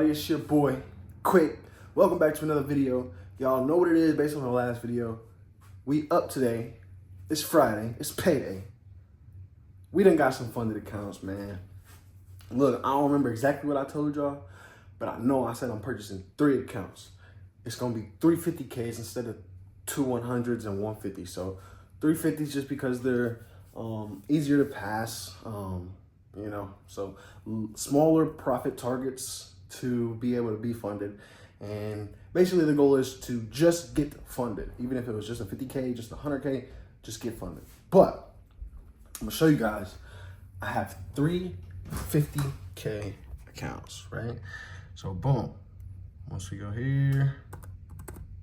everybody, it's your boy, Quick. Welcome back to another video. Y'all know what it is based on the last video. We up today. It's Friday. It's payday. We done got some funded accounts, man. Look, I don't remember exactly what I told y'all, but I know I said I'm purchasing 3 accounts. It's going to be 350Ks instead of 2 100s and 150. So 350s just because they're easier to pass. You know, so smaller profit targets to be able to be funded. And basically the goal is to just get funded. Even if it was just a 50K, just a 100K, just get funded. But I'm gonna show you guys, I have 3 50K accounts, right? So boom, once we go here,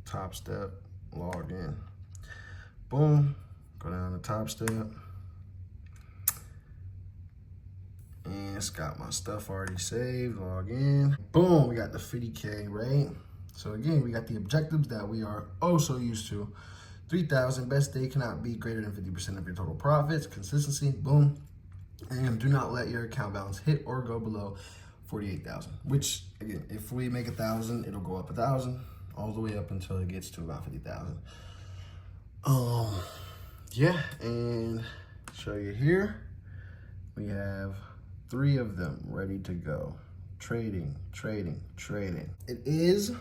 top step, log in. Boom, go down to top step. And it's got my stuff already saved, log in. Boom, we got the 50K, right? So again, we got the objectives that we are oh so used to. 3,000, best day cannot be greater than 50% of your total profits, consistency, boom. And do not let your account balance hit or go below 48,000, which again, if we make 1,000, it'll go up 1,000, all the way up until it gets to about 50,000. Yeah, and show you here, we have 3 of them ready to go. Trading. It is,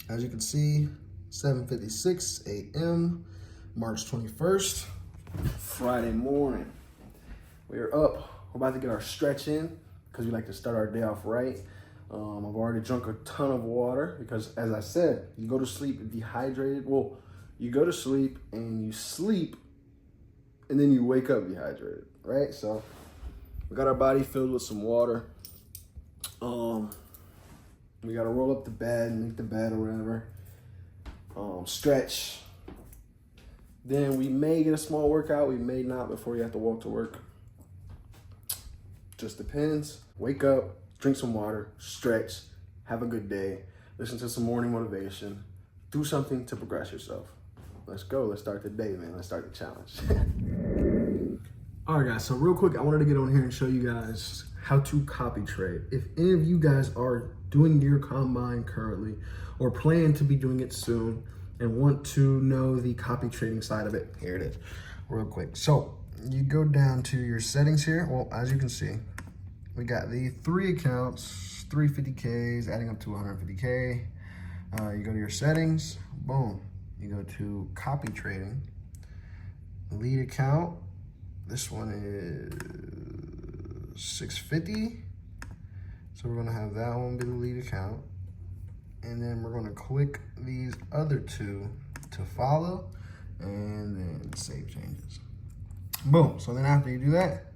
as you can see, 7:56 a.m., March 21st, Friday morning. We're up. We're about to get our stretch in because we like to start our day off right. I've already drunk a ton of water because, as I said, you go to sleep dehydrated. Well, you go to sleep and you sleep and then you wake up dehydrated, right? So we got our body filled with some water. We got to roll up the bed, make the bed or whatever. Stretch. Then we may get a small workout. We may not before you have to walk to work. Just depends. Wake up, drink some water, stretch, have a good day. Listen to some morning motivation. Do something to progress yourself. Let's go. Let's start the day, man. Let's start the challenge. All right, guys, so real quick, I wanted to get on here and show you guys how to copy trade. If any of you guys are doing your combine currently or plan to be doing it soon and want to know the copy trading side of it, here it is, real quick. So you go down to your settings here. Well, as you can see, we got the 3 accounts, 3 50Ks, adding up to 150K. You go to your settings, boom. You go to copy trading, lead account. This one is 650. So we're gonna have that one be the lead account. And then we're gonna click these other 2 to follow and then save changes. Boom, so then after you do that,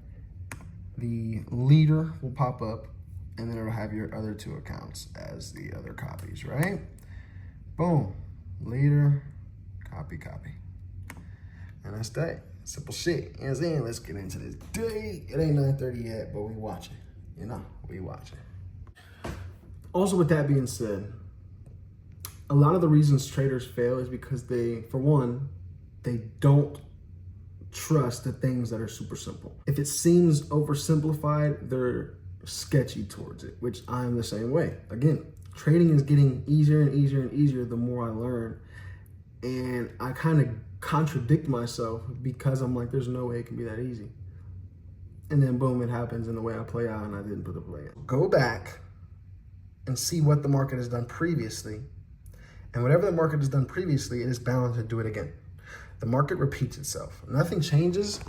the leader will pop up and then it'll have your other 2 accounts as the other copies, right? Boom, leader, copy. And that's that. Simple shit. You know what I'm saying? Let's get into this day. It ain't 9:30 yet, but we watching. You know, we watching. Also, with that being said, a lot of the reasons traders fail is because they, for one, they don't trust the things that are super simple. If it seems oversimplified, they're sketchy towards it, which I'm the same way. Again, trading is getting easier and easier the more I learn. And I kind of contradict myself because I'm like, there's no way it can be that easy. And then boom, it happens in the way I play out and I didn't put the play in. Go back and see what the market has done previously. And whatever the market has done previously, it is bound to do it again. The market repeats itself. Nothing changes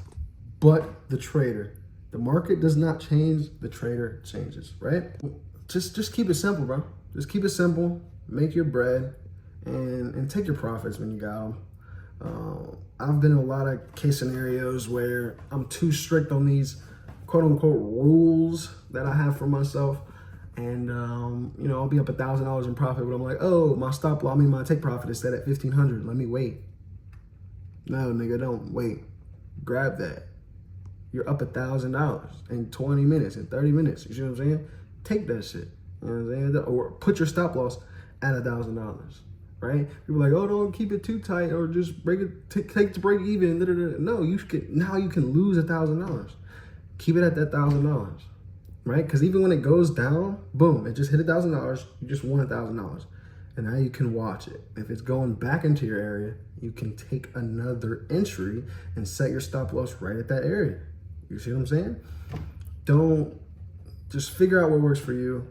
but the trader. The market does not change, the trader changes, right? Just keep it simple, bro. Just keep it simple, make your bread, and take your profits when you got them. I've been in a lot of case scenarios where I'm too strict on these quote unquote rules that I have for myself. And, you know, I'll be up $1,000 in profit, but I'm like, oh, my stop loss, my take profit is set at 1,500. Let me wait. No, nigga, don't wait. Grab that. You're up $1,000 in 20 minutes, in 30 minutes. You see what I'm saying? Take that shit. You know what I'm saying? Or put your stop loss at $1,000. Right? People are like, oh, don't keep it too tight or just break it, take to break even. No, now you can lose $1,000. Keep it at that $1,000. right? Because even when it goes down, boom, it just hit $1,000. You just won $1,000. And now you can watch it. If it's going back into your area, you can take another entry and set your stop loss right at that area. You see what I'm saying? Just figure out what works for you,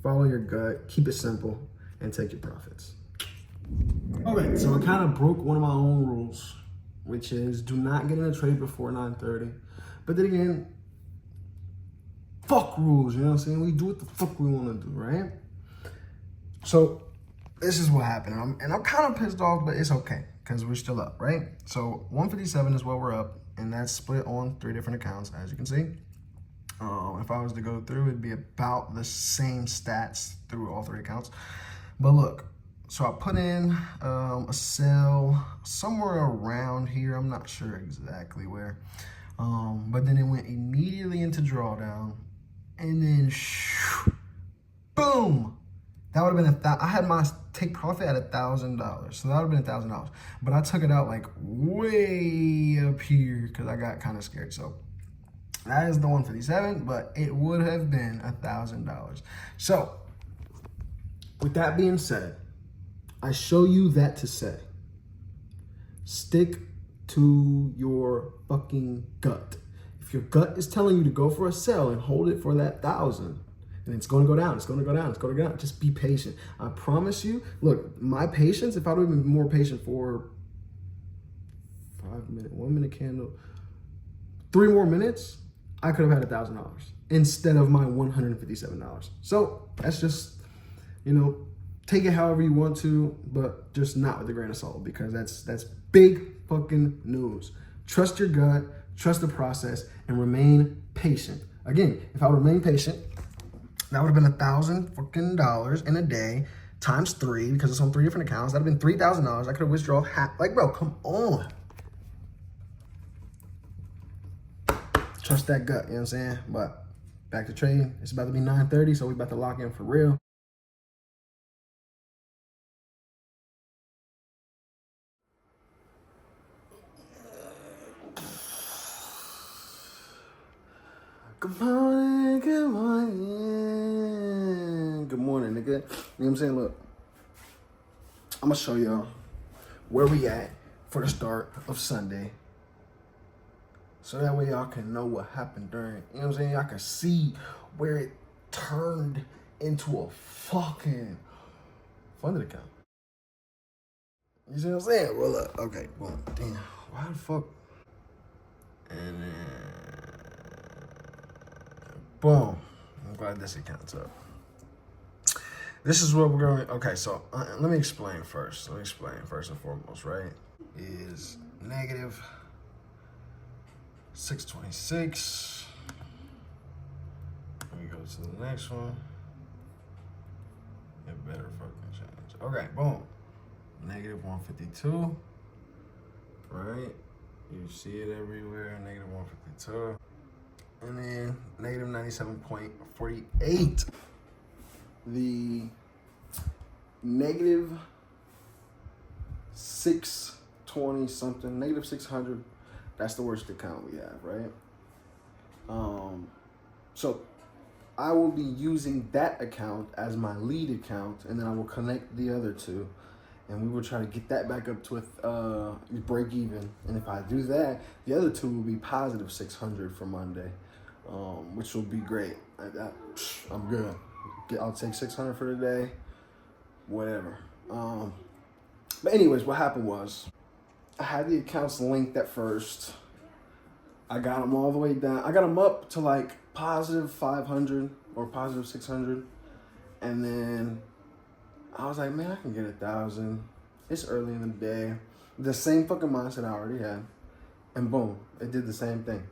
follow your gut, keep it simple, and take your profits. Okay, so I kind of broke one of my own rules, which is do not get in a trade before 9:30. But then again, fuck rules, you know what I'm saying? We do what the fuck we want to do, right? So this is what happened. I'm kind of pissed off, but it's okay because we're still up, right? So 157 is what we're up, and that's split on 3 different accounts, as you can see. If I was to go through, it'd be about the same stats through all 3 accounts. But look, so I put in a sell somewhere around here. I'm not sure exactly where. But then it went immediately into drawdown, and then boom. That would have been I had my take profit at $1,000, so that would have been $1,000. But I took it out like way up here because I got kind of scared. So that is the 157, but it would have been $1,000. So with that being said, I show you that to say, stick to your fucking gut. If your gut is telling you to go for a sell and hold it for that 1,000, and it's going to go down, it's going to go down, it's going to go down. Just be patient. I promise you. Look, my patience, if I would have been more patient for 5 minutes, 1 minute candle, 3 more minutes, I could have had $1,000 instead of my $157. So that's just, take it however you want to, but just not with a grain of salt, because that's big fucking news. Trust your gut, trust the process, and remain patient. Again, if I would remain patient, that would have been $1,000 fucking dollars in a day times 3 because it's on 3 different accounts. That would have been $3,000. I could have withdrawn half. Like, bro, come on. Trust that gut, you know what I'm saying? But back to trading. It's about to be 9:30, so we about to lock in for real. Good morning, good morning. Good morning, nigga. You know what I'm saying? Look, I'm gonna show y'all where we at for the start of Sunday. So that way y'all can know what happened during, you know what I'm saying? Y'all can see where it turned into a fucking funded account. You see what I'm saying? Well, look, okay, well, damn, why the fuck? And then, boom. I'm glad this account's up. This is what we're going, okay, so let me explain first. First and foremost, right? Is negative 626. Let me go to the next one. It better fucking change. Okay, boom. Negative 152. Right? You see it everywhere. Negative 152. And then negative 97.48. The negative 620 something, negative 600. That's the worst account we have, right? So I will be using that account as my lead account, and then I will connect the other 2, and we will try to get that back up to a break even. And if I do that, the other 2 will be positive 600 for Monday, which will be great. I'm good. I'll take 600 for the day, whatever. But anyways, what happened was, I had the accounts linked at first. I got them all the way down. I got them up to like positive 500 or positive 600. And then I was like, man, I can get 1,000. It's early in the day. The same fucking mindset I already had. And boom, it did the same thing.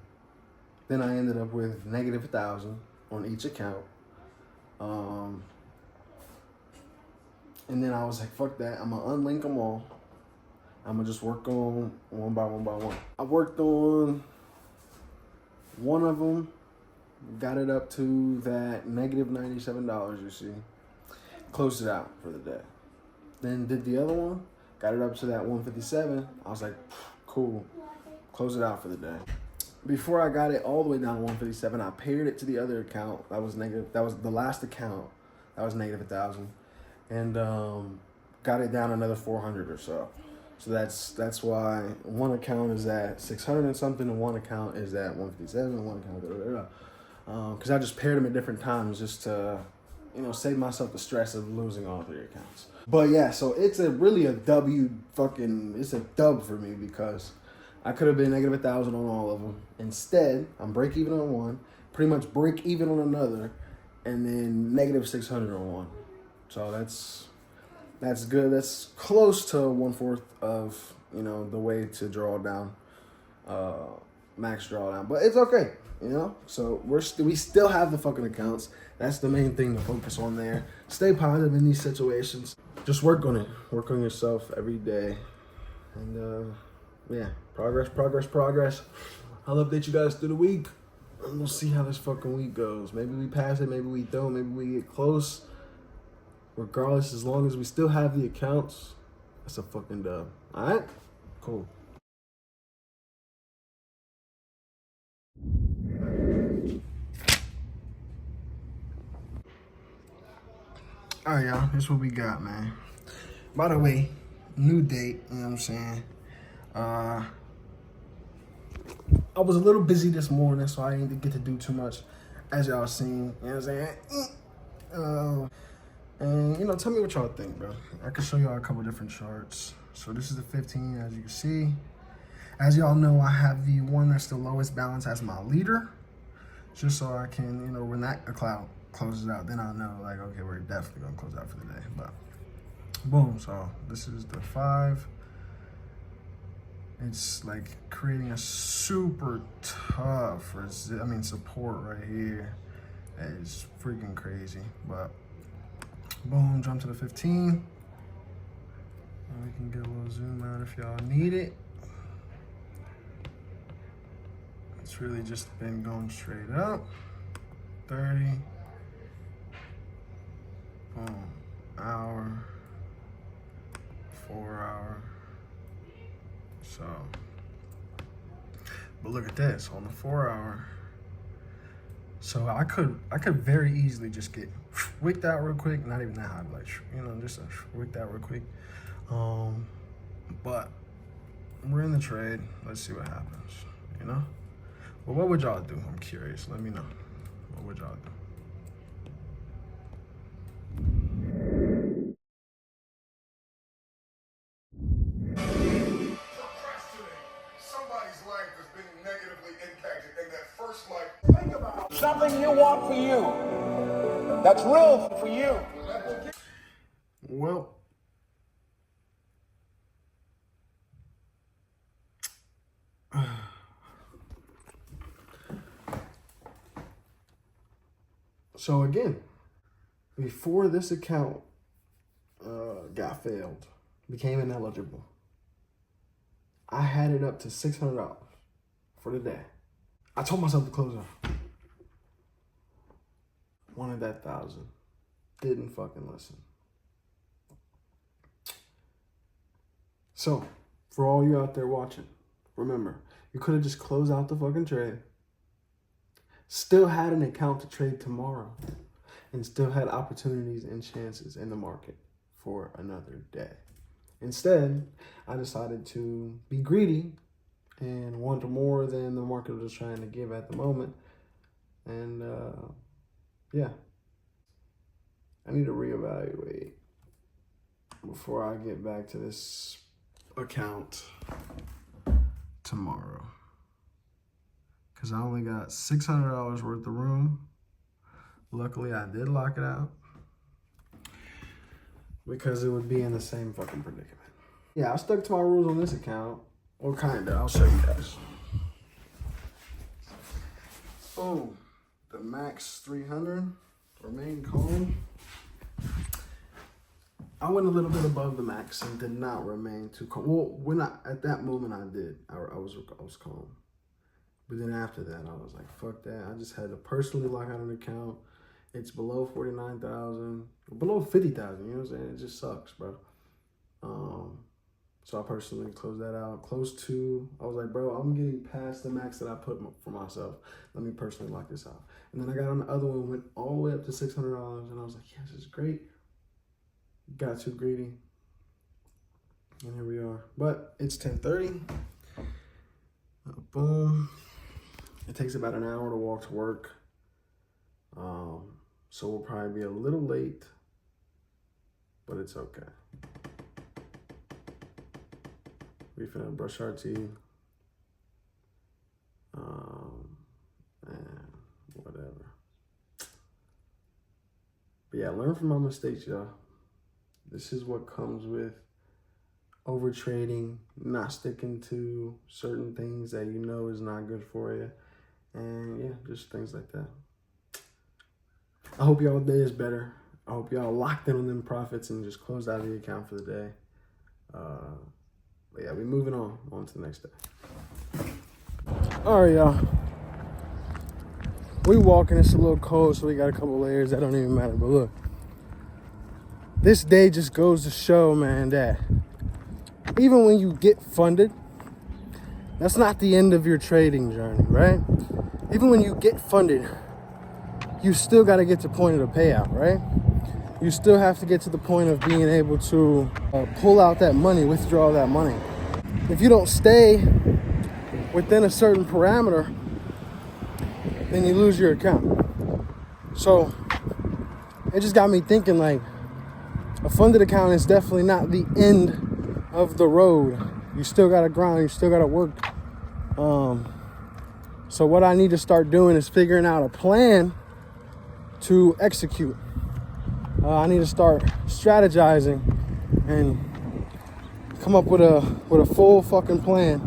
Then I ended up with negative 1,000 on each account. And then I was like, fuck that. I'm going to unlink them all. I'm going to just work on one by one. I worked on one of them, got it up to that negative $97, you see. Closed it out for the day. Then did the other one, got it up to that 157. I was like, cool, close it out for the day. before I got it all the way down to 157, I paired it to the other account that was negative. That was the last account that was negative 1,000, and got it down another 400 or so. So that's why one account is at 600 and something, and one account is at 157, and one account because I just paired them at different times just to, save myself the stress of losing all 3 accounts. But yeah, so it's really a it's a dub for me because I could have been negative 1,000 on all of them. Instead, I'm break even on one, pretty much break even on another, and then negative 600 on one. So that's good. That's close to 1/4 of the way to draw down, max drawdown. But it's okay, So we still have the fucking accounts. That's the main thing to focus on there. Stay positive in these situations. Just work on it. Work on yourself every day, and yeah, progress. I'll update you guys through the week, and we'll see how this fucking week goes. Maybe we pass it. Maybe we don't. Maybe we get close. Regardless, as long as we still have the accounts, that's a fucking dub. All right? Cool. All right, y'all. This is what we got, man. By the way, new date, you know what I'm saying? I was a little busy this morning, so I didn't get to do too much, as y'all seen. You know what I'm saying? And, tell me what y'all think, bro. I can show y'all a couple different charts. So this is the 15, as you can see. As y'all know, I have the one that's the lowest balance as my leader. Just so I can, when that cloud closes out, then I'll know, like, okay, we're definitely going to close out for the day. But, boom. So this is the 5. It's like creating a super tough, support right here. It's freaking crazy. But, boom, jump to the 15. And we can get a little zoom out if y'all need it. It's really just been going straight up. 30. Boom. Hour. 4 hour. So, but look at this on the 4 hour. So I could very easily just get wicked out real quick. Not even that high, like just wicked out real quick. But we're in the trade. Let's see what happens. Well, what would y'all do? I'm curious. Let me know. What would y'all do? Somebody's life has been negatively impacted, and that first life. Think about something you want for you. That's real for you. Well, so again, before this account got failed, became ineligible, I had it up to $600 for the day. I told myself to close out. Wanted that 1,000. Didn't fucking listen. So, for all you out there watching, remember, you could have just closed out the fucking trade, still had an account to trade tomorrow, and still had opportunities and chances in the market for another day. Instead, I decided to be greedy and want more than the market was trying to give at the moment. And yeah, I need to reevaluate before I get back to this account tomorrow. Because I only got $600 worth of room. Luckily, I did lock it out, because it would be in the same fucking predicament. Yeah, I stuck to my rules on this account. Or kinda, I'll show you guys. Boom. The max 300 remain calm. I went a little bit above the max and did not remain too calm. Well, at that moment I did. I was calm. But then after that, I was like, fuck that. I just had to personally lock out an account. It's below 49,000, below 50,000. You know what I'm saying? It just sucks, bro. So I personally closed that out. Close to, I was like, bro, I'm getting past the max that I put for myself. Let me personally lock this out. And then I got on the other one, went all the way up to $600, and I was like, yes, this is great. Got too greedy. And here we are. But it's 10:30. Boom. It takes about an hour to walk to work. So we'll probably be a little late, but it's okay. We finna brush our teeth. And whatever. But yeah, learn from my mistakes, y'all. This is what comes with over trading, not sticking to certain things that you know is not good for you. And yeah, just things like that. I hope y'all day is better. I hope y'all locked in on them profits and just closed out the account for the day. But yeah, we're moving on to the next day. All right, y'all. We walking, it's a little cold, so we got a couple layers. That don't even matter, but look. This day just goes to show, man, that even when you get funded, that's not the end of your trading journey, right? Even when you get funded, you still got to get to the point of the payout, right? You still have to get to the point of being able to pull out that money, withdraw that money. If you don't stay within a certain parameter, then you lose your account. So it just got me thinking, like, a funded account is definitely not the end of the road. You still got to grind, you still got to work. So what I need to start doing is figuring out a plan to execute. I need to start strategizing and come up with a full fucking plan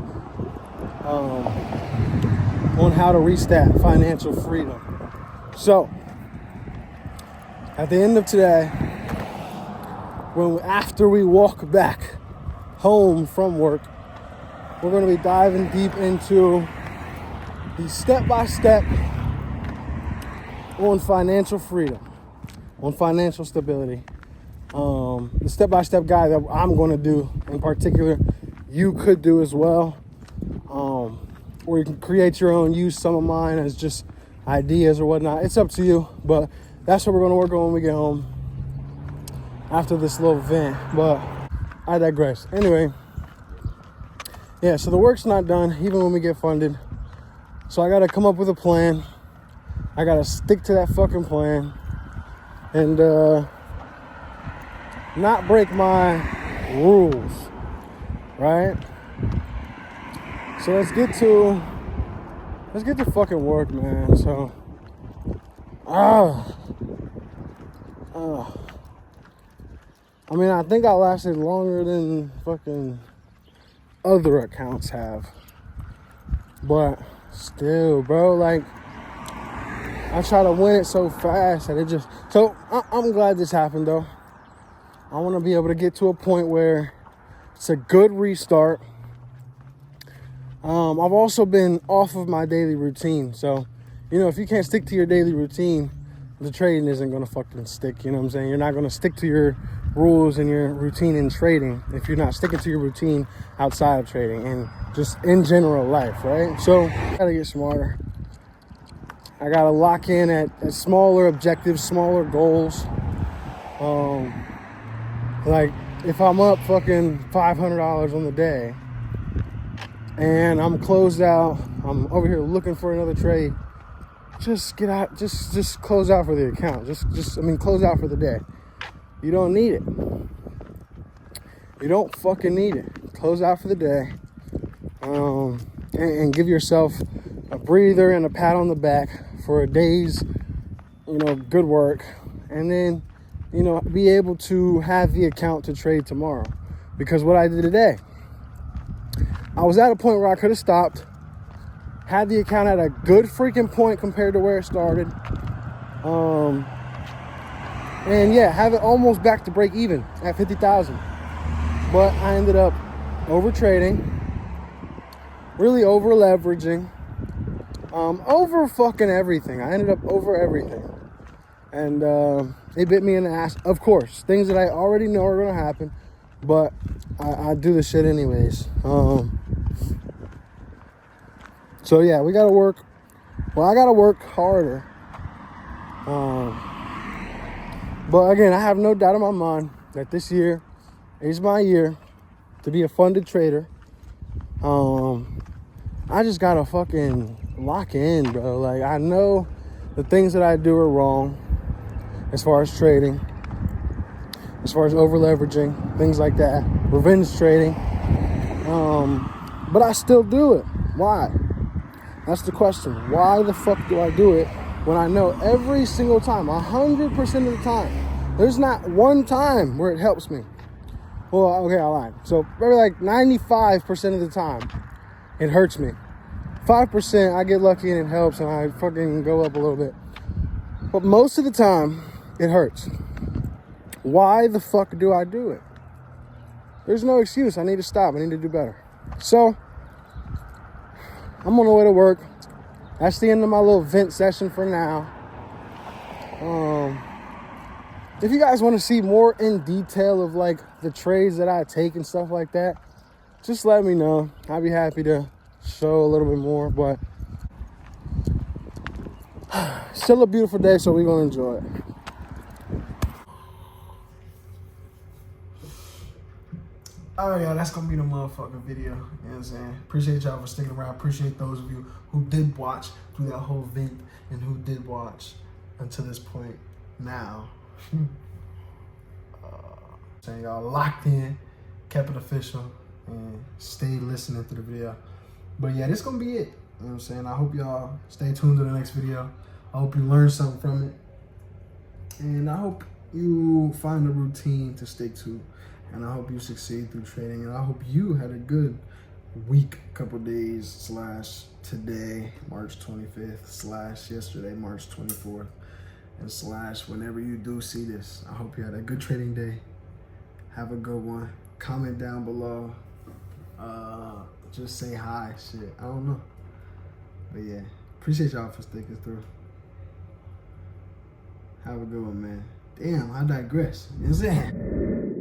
on how to reach that financial freedom. So at the end of today, after we walk back home from work, we're going to be diving deep into the step-by-step on financial freedom, on financial stability. The step-by-step guide that I'm going to do in particular, you could do as well. Or you can create your own, use some of mine as just ideas or whatnot. It's up to you, but that's what we're going to work on when we get home after this little vent. But I digress. Anyway, yeah, so the work's not done even when we get funded. So I got to come up with a plan. I got to stick to that fucking plan and not break my rules, right? So let's get to fucking work, man. So I mean, I think I lasted longer than fucking other accounts have, but still, bro, like, I try to win it so fast that it just, so I'm glad this happened though. I want to be able to get to a point where it's a good restart. I've also been off of my daily routine. So, you know, if you can't stick to your daily routine, the trading isn't going to fucking stick. You know what I'm saying? You're not going to stick to your rules and your routine in trading if you're not sticking to your routine outside of trading and just in general life, right? So I got to get smarter. I got to lock in at smaller objectives, smaller goals. Like if I'm up fucking $500 on the day and I'm closed out, I'm over here looking for another trade, just get out, just close out for the account. Close out for the day. You don't need it. You don't fucking need it. Close out for the day. And give yourself a breather and a pat on the back for a day's, good work. And then, be able to have the account to trade tomorrow. Because what I did today, I was at a point where I could have stopped, had the account at a good freaking point compared to where it started. And yeah, have it almost back to break even at 50,000. But I ended up over trading, really over leveraging, over fucking everything. I ended up over everything. And it bit me in the ass. Of course, things that I already know are going to happen. but I do this shit anyways. So yeah, we gotta work. Well, I gotta work harder. But again, I have no doubt in my mind that this year is my year to be a funded trader. I just gotta fucking lock in, bro. Like, I know the things that I do are wrong as far as trading, as far as over leveraging, things like that, revenge trading. But I still do it. Why? That's the question. Why the fuck do I do it when I know every single time, 100% of the time, there's not one time where it helps me? Well, okay, I lied. So maybe like 95% of the time, it hurts me. 5%, I get lucky and it helps and I fucking go up a little bit. But most of the time, it hurts. Why the fuck do I do it? There's no excuse. I need to stop. I need to do better. So, I'm on the way to work. That's the end of my little vent session for now. If you guys want to see more in detail of like the trades that I take and stuff like that, just let me know. I'd be happy to show a little bit more, but still a beautiful day, so we're going to enjoy it. Oh yeah, that's gonna be the motherfucking video. You know what I'm saying? Appreciate y'all for sticking around. Appreciate those of you who did watch through that whole vent and who did watch until this point now. Saying y'all locked in, kept it official, and stayed listening to the video. But yeah, this gonna be it. You know what I'm saying? I hope y'all stay tuned to the next video. I hope you learned something from it. And I hope you find a routine to stick to. And I hope you succeed through trading. And I hope you had a good week, couple days, / today, March 25th, / yesterday, March 24th, and / whenever you do see this. I hope you had a good trading day. Have a good one. Comment down below. Just say hi, shit. I don't know. But yeah, appreciate y'all for sticking through. Have a good one, man. Damn, I digress. You know what I'm saying?